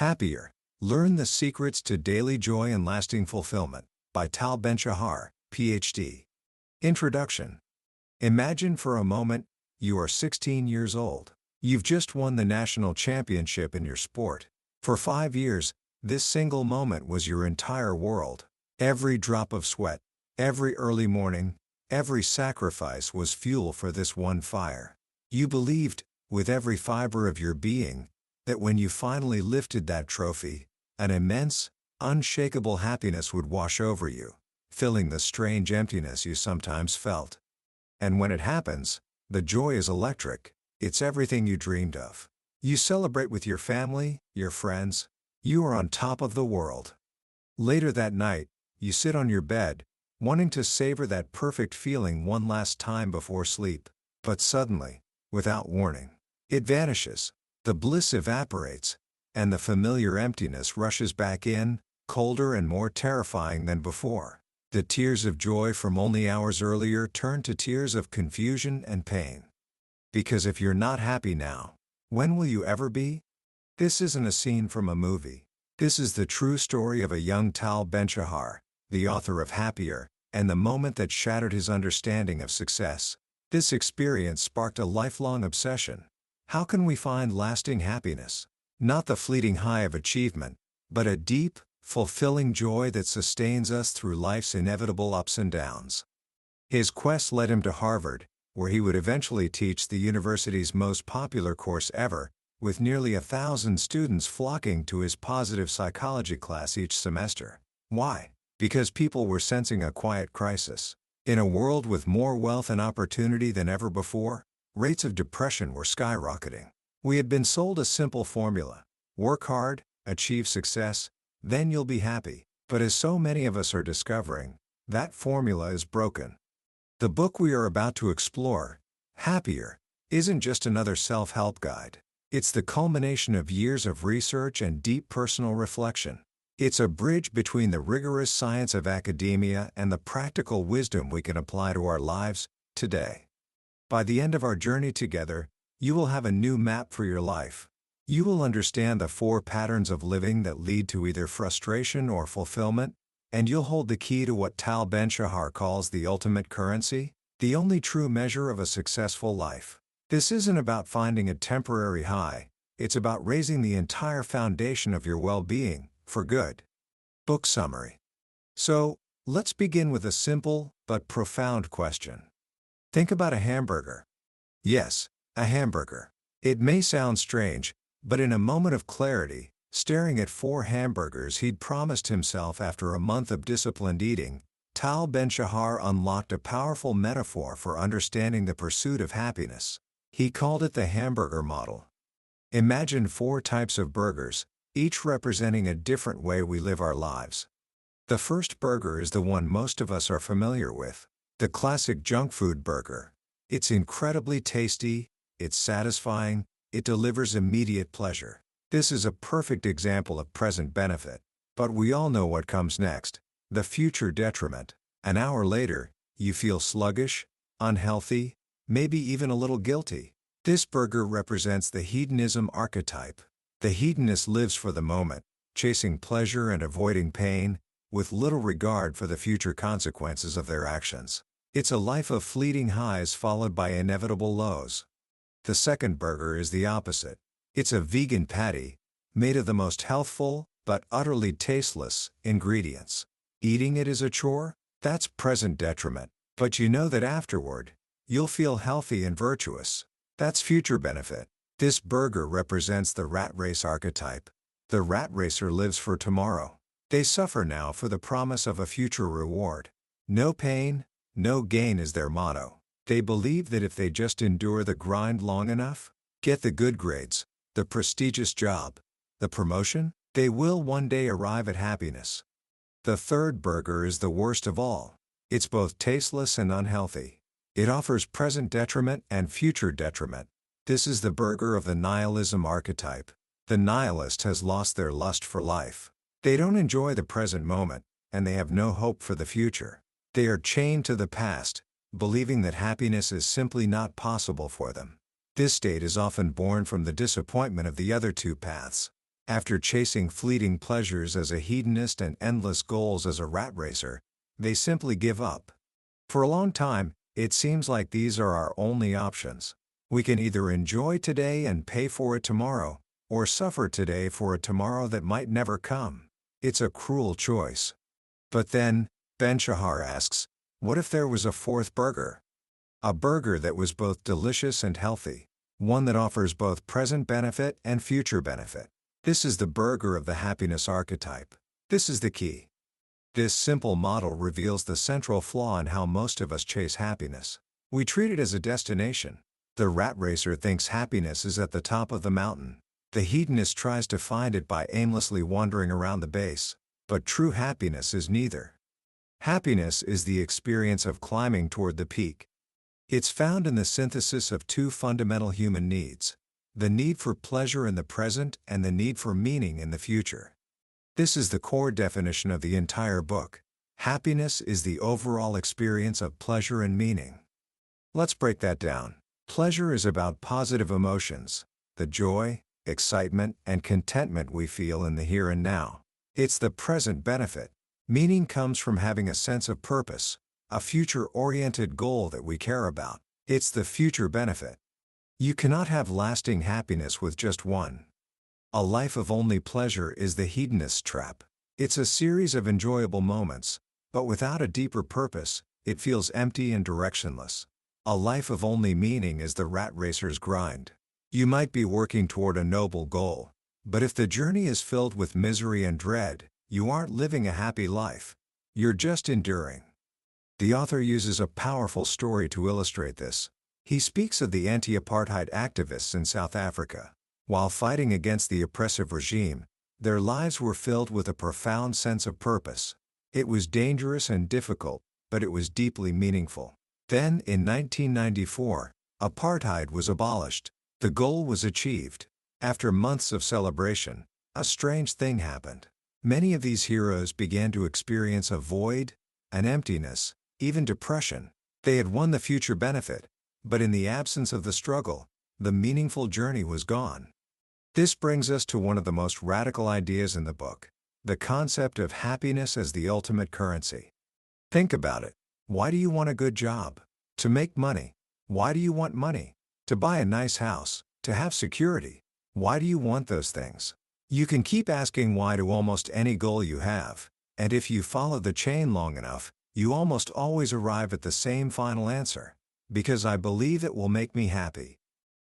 Happier. Learn the Secrets to Daily Joy and Lasting Fulfillment by Tal Ben-Shahar, Ph.D. Introduction. Imagine for a moment, you are 16 years old. You've just won the national championship in your sport. For 5 years, this single moment was your entire world. Every drop of sweat, every early morning, every sacrifice was fuel for this one fire. You believed, with every fiber of your being, that when you finally lifted that trophy, an immense, unshakable happiness would wash over you, filling the strange emptiness you sometimes felt. And when it happens, the joy is electric. It's everything you dreamed of. You celebrate with your family, your friends. You are on top of the world. Later that night, you sit on your bed, wanting to savor that perfect feeling one last time before sleep. But suddenly, without warning, it vanishes. The bliss evaporates, and the familiar emptiness rushes back in, colder and more terrifying than before. The tears of joy from only hours earlier turn to tears of confusion and pain. Because if you're not happy now, when will you ever be? This isn't a scene from a movie. This is the true story of a young Tal Ben-Shahar, the author of Happier, and the moment that shattered his understanding of success. This experience sparked a lifelong obsession. How can we find lasting happiness? Not the fleeting high of achievement, but a deep, fulfilling joy that sustains us through life's inevitable ups and downs. His quest led him to Harvard, where he would eventually teach the university's most popular course ever, with nearly 1,000 students flocking to his positive psychology class each semester. Why? Because people were sensing a quiet crisis. In a world with more wealth and opportunity than ever before, rates of depression were skyrocketing. We had been sold a simple formula: work hard, achieve success, then you'll be happy. But as so many of us are discovering, that formula is broken. The book we are about to explore, Happier, isn't just another self-help guide. It's the culmination of years of research and deep personal reflection. It's a bridge between the rigorous science of academia and the practical wisdom we can apply to our lives today. By the end of our journey together, you will have a new map for your life. You will understand the 4 patterns of living that lead to either frustration or fulfillment, and you'll hold the key to what Tal Ben-Shahar calls the ultimate currency, the only true measure of a successful life. This isn't about finding a temporary high, it's about raising the entire foundation of your well-being, for good. Book summary. So, let's begin with a simple, but profound question. Think about a hamburger. Yes, a hamburger. It may sound strange, but in a moment of clarity, staring at 4 hamburgers he'd promised himself after a month of disciplined eating, Tal Ben-Shahar unlocked a powerful metaphor for understanding the pursuit of happiness. He called it the hamburger model. Imagine 4 types of burgers, each representing a different way we live our lives. The first burger is the one most of us are familiar with. The classic junk food burger. It's incredibly tasty, it's satisfying, it delivers immediate pleasure. This is a perfect example of present benefit. But we all know what comes next: the future detriment. An hour later, you feel sluggish, unhealthy, maybe even a little guilty. This burger represents the hedonism archetype. The hedonist lives for the moment, chasing pleasure and avoiding pain, with little regard for the future consequences of their actions. It's a life of fleeting highs followed by inevitable lows. The second burger is the opposite. It's a vegan patty, made of the most healthful, but utterly tasteless, ingredients. Eating it is a chore? That's present detriment. But you know that afterward, you'll feel healthy and virtuous. That's future benefit. This burger represents the rat race archetype. The rat racer lives for tomorrow. They suffer now for the promise of a future reward. No pain, no gain is their motto. They believe that if they just endure the grind long enough, get the good grades, the prestigious job, the promotion, they will one day arrive at happiness. The third burger is the worst of all. It's both tasteless and unhealthy. It offers present detriment and future detriment. This is the burger of the nihilism archetype. The nihilist has lost their lust for life. They don't enjoy the present moment, and they have no hope for the future. They are chained to the past, believing that happiness is simply not possible for them. This state is often born from the disappointment of the other 2 paths. After chasing fleeting pleasures as a hedonist and endless goals as a rat racer, they simply give up. For a long time, it seems like these are our only options. We can either enjoy today and pay for it tomorrow, or suffer today for a tomorrow that might never come. It's a cruel choice. But then, Ben-Shahar asks, what if there was a fourth burger? A burger that was both delicious and healthy. One that offers both present benefit and future benefit. This is the burger of the happiness archetype. This is the key. This simple model reveals the central flaw in how most of us chase happiness. We treat it as a destination. The rat racer thinks happiness is at the top of the mountain. The hedonist tries to find it by aimlessly wandering around the base. But true happiness is neither. Happiness is the experience of climbing toward the peak. It's found in the synthesis of two fundamental human needs: the need for pleasure in the present and the need for meaning in the future. This is the core definition of the entire book. Happiness is the overall experience of pleasure and meaning. Let's break that down. Pleasure is about positive emotions, the joy, excitement, and contentment we feel in the here and now. It's the present benefit. Meaning comes from having a sense of purpose, a future-oriented goal that we care about. It's the future benefit. You cannot have lasting happiness with just one. A life of only pleasure is the hedonist's trap. It's a series of enjoyable moments, but without a deeper purpose, it feels empty and directionless. A life of only meaning is the rat racer's grind. You might be working toward a noble goal, but if the journey is filled with misery and dread, you aren't living a happy life. You're just enduring. The author uses a powerful story to illustrate this. He speaks of the anti-apartheid activists in South Africa. While fighting against the oppressive regime, their lives were filled with a profound sense of purpose. It was dangerous and difficult, but it was deeply meaningful. Then, in 1994, apartheid was abolished. The goal was achieved. After months of celebration, a strange thing happened. Many of these heroes began to experience a void, an emptiness, even depression. They had won the future benefit, but in the absence of the struggle, the meaningful journey was gone. This brings us to one of the most radical ideas in the book: the concept of happiness as the ultimate currency. Think about it. Why do you want a good job? To make money. Why do you want money? To buy a nice house, to have security. Why do you want those things? You can keep asking why to almost any goal you have, and if you follow the chain long enough, you almost always arrive at the same final answer: because I believe it will make me happy.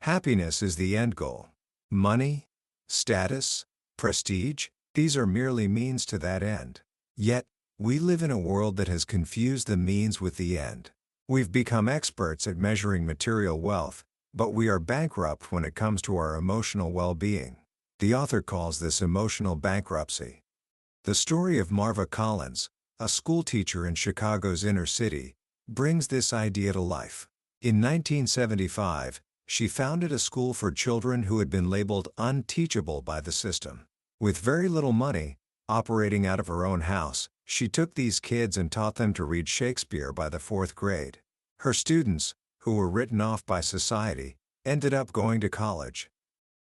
Happiness is the end goal. Money, status, prestige, these are merely means to that end. Yet, we live in a world that has confused the means with the end. We've become experts at measuring material wealth, but we are bankrupt when it comes to our emotional well-being. The author calls this emotional bankruptcy. The story of Marva Collins, a schoolteacher in Chicago's inner city, brings this idea to life. In 1975, she founded a school for children who had been labeled unteachable by the system. With very little money, operating out of her own house, she took these kids and taught them to read Shakespeare by the 4th grade. Her students, who were written off by society, ended up going to college.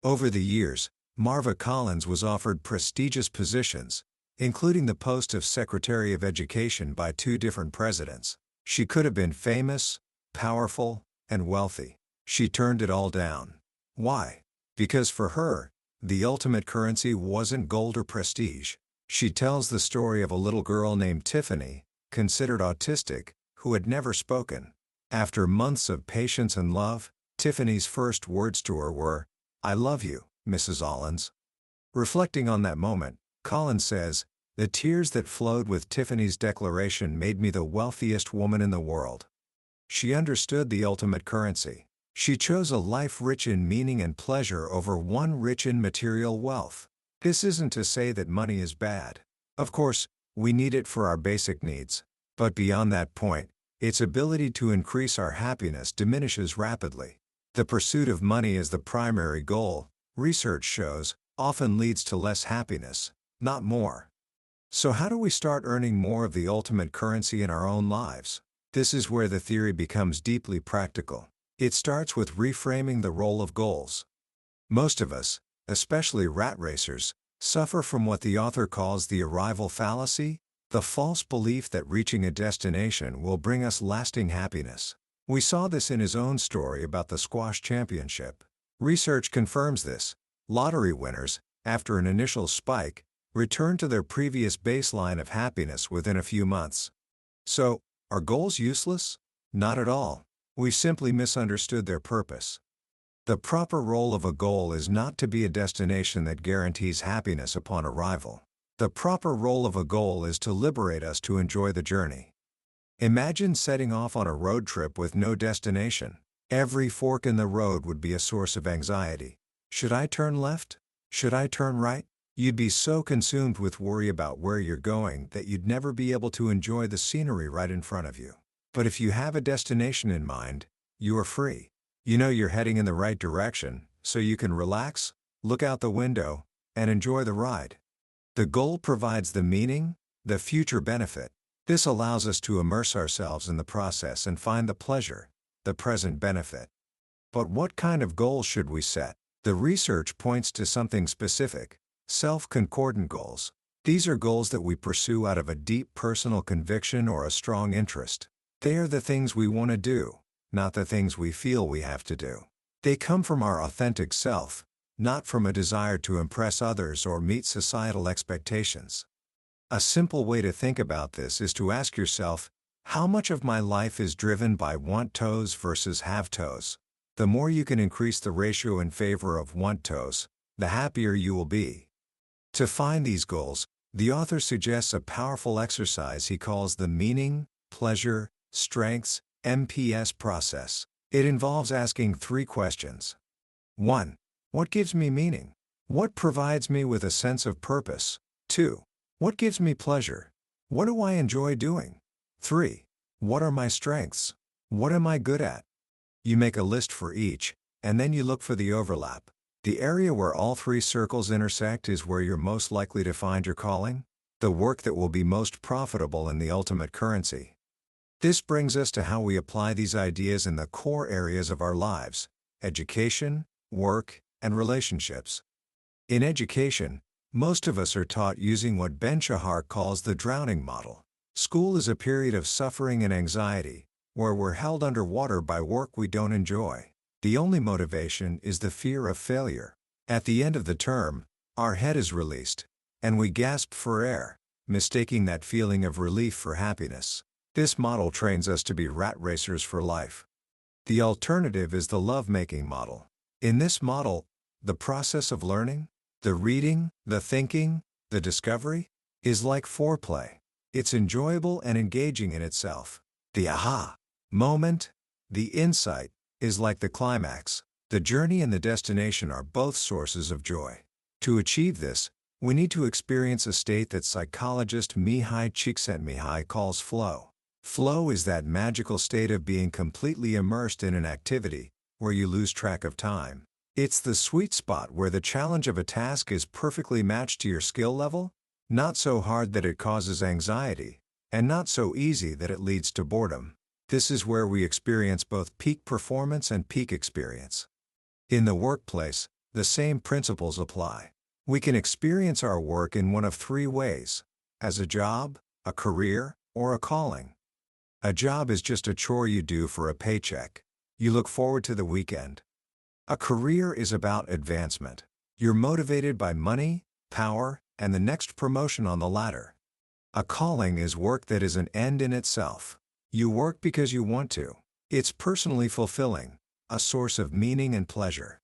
Over the years, Marva Collins was offered prestigious positions, including the post of Secretary of Education by 2 different presidents. She could have been famous, powerful, and wealthy. She turned it all down. Why? Because for her, the ultimate currency wasn't gold or prestige. She tells the story of a little girl named Tiffany, considered autistic, who had never spoken. After months of patience and love, Tiffany's first words to her were, "I love you, Mrs. Collins." Reflecting on that moment, Collins says, "The tears that flowed with Tiffany's declaration made me the wealthiest woman in the world." She understood the ultimate currency. She chose a life rich in meaning and pleasure over one rich in material wealth. This isn't to say that money is bad. Of course, we need it for our basic needs. But beyond that point, its ability to increase our happiness diminishes rapidly. The pursuit of money as the primary goal, research shows, often leads to less happiness, not more. So how do we start earning more of the ultimate currency in our own lives? This is where the theory becomes deeply practical. It starts with reframing the role of goals. Most of us, especially rat racers, suffer from what the author calls the arrival fallacy, the false belief that reaching a destination will bring us lasting happiness. We saw this in his own story about the squash championship. Research confirms this. Lottery winners, after an initial spike, return to their previous baseline of happiness within a few months. So, are goals useless? Not at all. We simply misunderstood their purpose. The proper role of a goal is not to be a destination that guarantees happiness upon arrival. The proper role of a goal is to liberate us to enjoy the journey. Imagine setting off on a road trip with no destination. Every fork in the road would be a source of anxiety. Should I turn left? Should I turn right? You'd be so consumed with worry about where you're going that you'd never be able to enjoy the scenery right in front of you. But if you have a destination in mind, you are free. You know you're heading in the right direction, so you can relax, look out the window, and enjoy the ride. The goal provides the meaning, the future benefit. This allows us to immerse ourselves in the process and find the pleasure, the present benefit. But what kind of goals should we set? The research points to something specific: self-concordant goals. These are goals that we pursue out of a deep personal conviction or a strong interest. They are the things we want to do, not the things we feel we have to do. They come from our authentic self, not from a desire to impress others or meet societal expectations. A simple way to think about this is to ask yourself, how much of my life is driven by want-tos versus have-tos? The more you can increase the ratio in favor of want-tos, the happier you will be. To find these goals, the author suggests a powerful exercise he calls the meaning, pleasure, strengths, MPS process. It involves asking 3 questions. 1. What gives me meaning? What provides me with a sense of purpose? 2. What gives me pleasure? What do I enjoy doing? 3. What are my strengths? What am I good at? You make a list for each, and then you look for the overlap. The area where all 3 circles intersect is where you're most likely to find your calling, the work that will be most profitable and the ultimate currency. This brings us to how we apply these ideas in the core areas of our lives: education, work, and relationships. In education, most of us are taught using what Ben-Shahar calls the drowning model. School is a period of suffering and anxiety, where we're held underwater by work we don't enjoy. The only motivation is the fear of failure. At the end of the term, our head is released, and we gasp for air, mistaking that feeling of relief for happiness. This model trains us to be rat racers for life. The alternative is the love-making model. In this model, the process of learning, the reading, the thinking, the discovery, is like foreplay. It's enjoyable and engaging in itself. The aha moment, the insight, is like the climax. The journey and the destination are both sources of joy. To achieve this, we need to experience a state that psychologist Mihai Csikszentmihalyi calls flow. Flow is that magical state of being completely immersed in an activity, where you lose track of time. It's the sweet spot where the challenge of a task is perfectly matched to your skill level, not so hard that it causes anxiety, and not so easy that it leads to boredom. This is where we experience both peak performance and peak experience. In the workplace, the same principles apply. We can experience our work in one of 3 ways: as a job, a career, or a calling. A job is just a chore you do for a paycheck. You look forward to the weekend. A career is about advancement. You're motivated by money, power, and the next promotion on the ladder. A calling is work that is an end in itself. You work because you want to. It's personally fulfilling, a source of meaning and pleasure.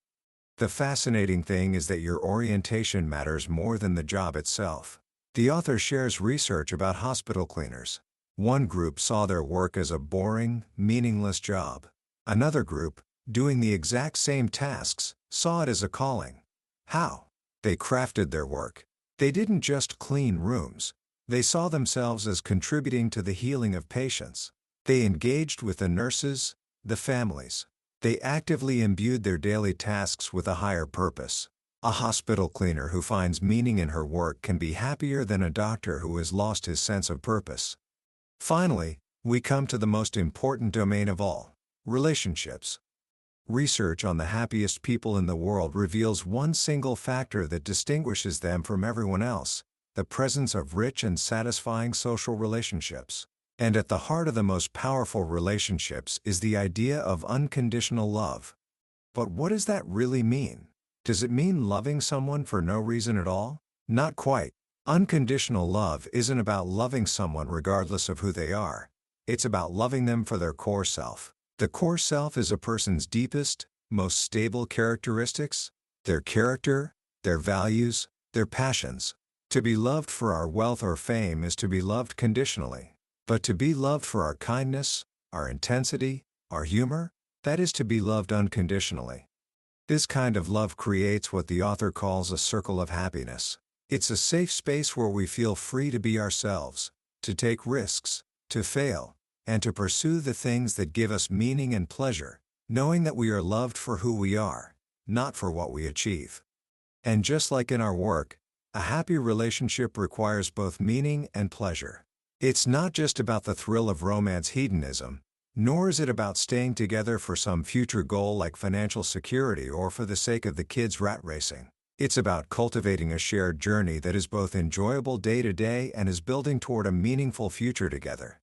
The fascinating thing is that your orientation matters more than the job itself. The author shares research about hospital cleaners. One group saw their work as a boring, meaningless job. Another group, doing the exact same tasks, saw it as a calling. How? They crafted their work. They didn't just clean rooms. They saw themselves as contributing to the healing of patients. They engaged with the nurses, the families. They actively imbued their daily tasks with a higher purpose. A hospital cleaner who finds meaning in her work can be happier than a doctor who has lost his sense of purpose. Finally, we come to the most important domain of all: relationships. Research on the happiest people in the world reveals one single factor that distinguishes them from everyone else: the presence of rich and satisfying social relationships. And at the heart of the most powerful relationships is the idea of unconditional love. But what does that really mean? Does it mean loving someone for no reason at all? Not quite. Unconditional love isn't about loving someone regardless of who they are. It's about loving them for their core self. The core self is a person's deepest, most stable characteristics: their character, their values, their passions. To be loved for our wealth or fame is to be loved conditionally. But to be loved for our kindness, our intensity, our humor, that is to be loved unconditionally. This kind of love creates what the author calls a circle of happiness. It's a safe space where we feel free to be ourselves, to take risks, to fail, and to pursue the things that give us meaning and pleasure, knowing that we are loved for who we are, not for what we achieve. And just like in our work, a happy relationship requires both meaning and pleasure. It's not just about the thrill of romance hedonism, nor is it about staying together for some future goal like financial security or for the sake of the kids' rat racing. It's about cultivating a shared journey that is both enjoyable day to day and is building toward a meaningful future together.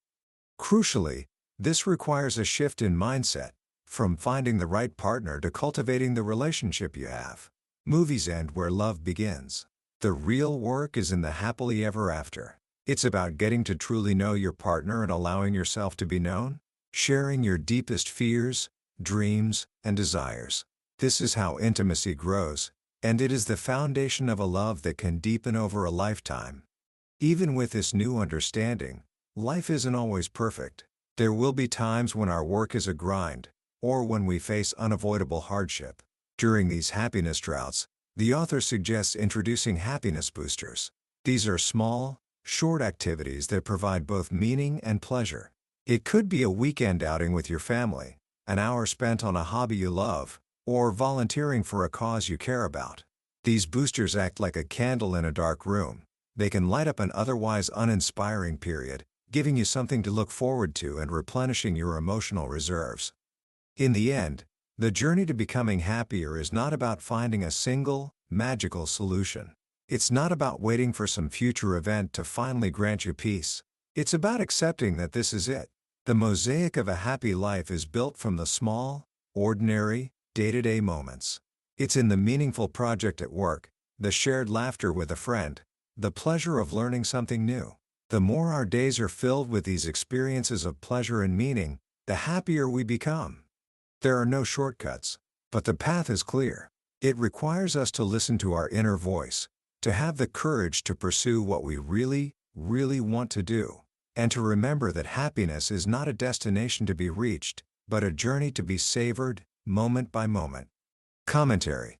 Crucially, this requires a shift in mindset, from finding the right partner to cultivating the relationship you have. Movies end where love begins. The real work is in the happily ever after. It's about getting to truly know your partner and allowing yourself to be known, sharing your deepest fears, dreams, and desires. This is how intimacy grows, and it is the foundation of a love that can deepen over a lifetime. Even with this new understanding, life isn't always perfect. There will be times when our work is a grind, or when we face unavoidable hardship. During these happiness droughts, the author suggests introducing happiness boosters. These are small, short activities that provide both meaning and pleasure. It could be a weekend outing with your family, an hour spent on a hobby you love, or volunteering for a cause you care about. These boosters act like a candle in a dark room. They can light up an otherwise uninspiring period, giving you something to look forward to and replenishing your emotional reserves. In the end, the journey to becoming happier is not about finding a single, magical solution. It's not about waiting for some future event to finally grant you peace. It's about accepting that this is it. The mosaic of a happy life is built from the small, ordinary, day-to-day moments. It's in the meaningful project at work, the shared laughter with a friend, the pleasure of learning something new. The more our days are filled with these experiences of pleasure and meaning, the happier we become. There are no shortcuts, but the path is clear. It requires us to listen to our inner voice, to have the courage to pursue what we really, really want to do, and to remember that happiness is not a destination to be reached, but a journey to be savored, moment by moment. Commentary.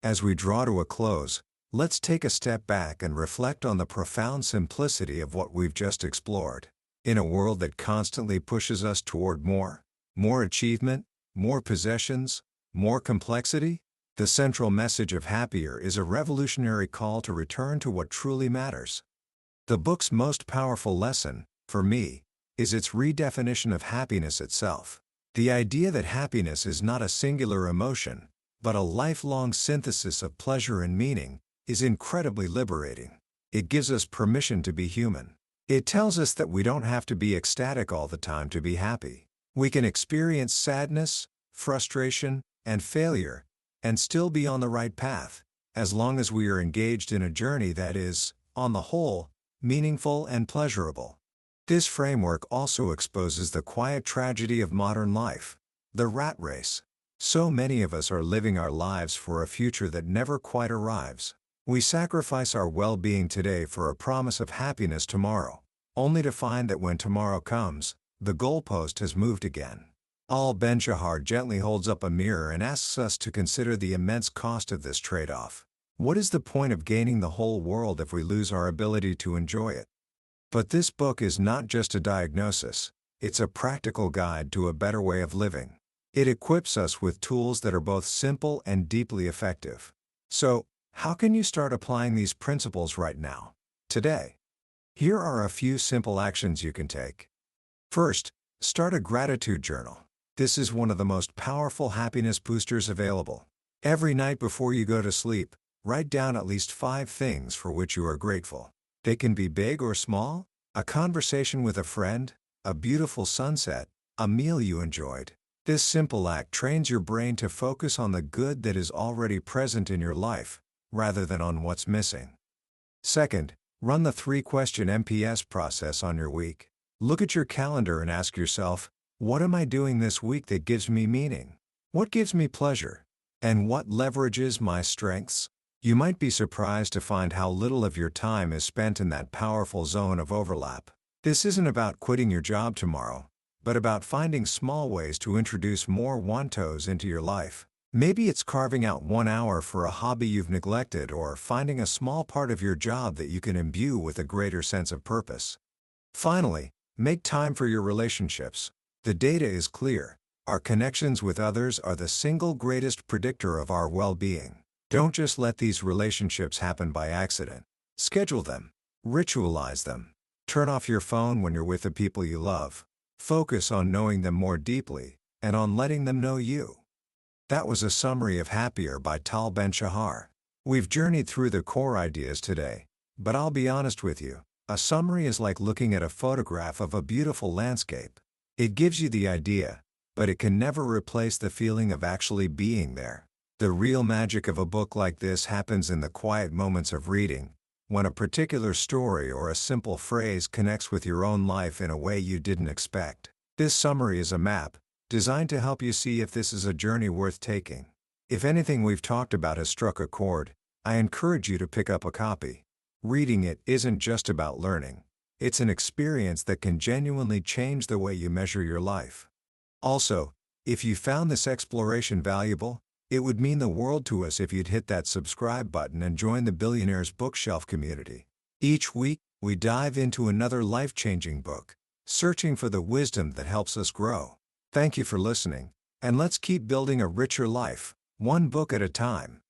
As we draw to a close, let's take a step back and reflect on the profound simplicity of what we've just explored. In a world that constantly pushes us toward more achievement, more possessions, more complexity, the central message of Happier is a revolutionary call to return to what truly matters. The book's most powerful lesson, for me, is its redefinition of happiness itself. The idea that happiness is not a singular emotion, but a lifelong synthesis of pleasure and meaning, is incredibly liberating. It gives us permission to be human. It tells us that we don't have to be ecstatic all the time to be happy. We can experience sadness, frustration, and failure, and still be on the right path, as long as we are engaged in a journey that is, on the whole, meaningful and pleasurable. This framework also exposes the quiet tragedy of modern life, the rat race. So many of us are living our lives for a future that never quite arrives. We sacrifice our well-being today for a promise of happiness tomorrow, only to find that when tomorrow comes, the goalpost has moved again. Tal Ben-Shahar gently holds up a mirror and asks us to consider the immense cost of this trade-off. What is the point of gaining the whole world if we lose our ability to enjoy it? But this book is not just a diagnosis, it's a practical guide to a better way of living. It equips us with tools that are both simple and deeply effective. So, how can you start applying these principles right now, today? Here are a few simple actions you can take. First, start a gratitude journal. This is one of the most powerful happiness boosters available. Every night before you go to sleep, write down at least 5 things for which you are grateful. They can be big or small: a conversation with a friend, a beautiful sunset, a meal you enjoyed. This simple act trains your brain to focus on the good that is already present in your life, rather than on what's missing. Second, run the 3-question MPS process on your week. Look at your calendar and ask yourself, what am I doing this week that gives me meaning? What gives me pleasure? And what leverages my strengths? You might be surprised to find how little of your time is spent in that powerful zone of overlap. This isn't about quitting your job tomorrow, but about finding small ways to introduce more wantos into your life. Maybe it's carving out 1 hour for a hobby you've neglected, or finding a small part of your job that you can imbue with a greater sense of purpose. Finally, make time for your relationships. The data is clear. Our connections with others are the single greatest predictor of our well-being. Don't just let these relationships happen by accident. Schedule them. Ritualize them. Turn off your phone when you're with the people you love. Focus on knowing them more deeply, and on letting them know you. That was a summary of Happier by Tal Ben-Shahar. We've journeyed through the core ideas today, but I'll be honest with you, a summary is like looking at a photograph of a beautiful landscape. It gives you the idea, but it can never replace the feeling of actually being there. The real magic of a book like this happens in the quiet moments of reading, when a particular story or a simple phrase connects with your own life in a way you didn't expect. This summary is a map, designed to help you see if this is a journey worth taking. If anything we've talked about has struck a chord, I encourage you to pick up a copy. Reading it isn't just about learning. It's an experience that can genuinely change the way you measure your life. Also, if you found this exploration valuable, it would mean the world to us if you'd hit that subscribe button and join the Billionaires Bookshelf community. Each week, we dive into another life-changing book, searching for the wisdom that helps us grow. Thank you for listening, and let's keep building a richer life, one book at a time.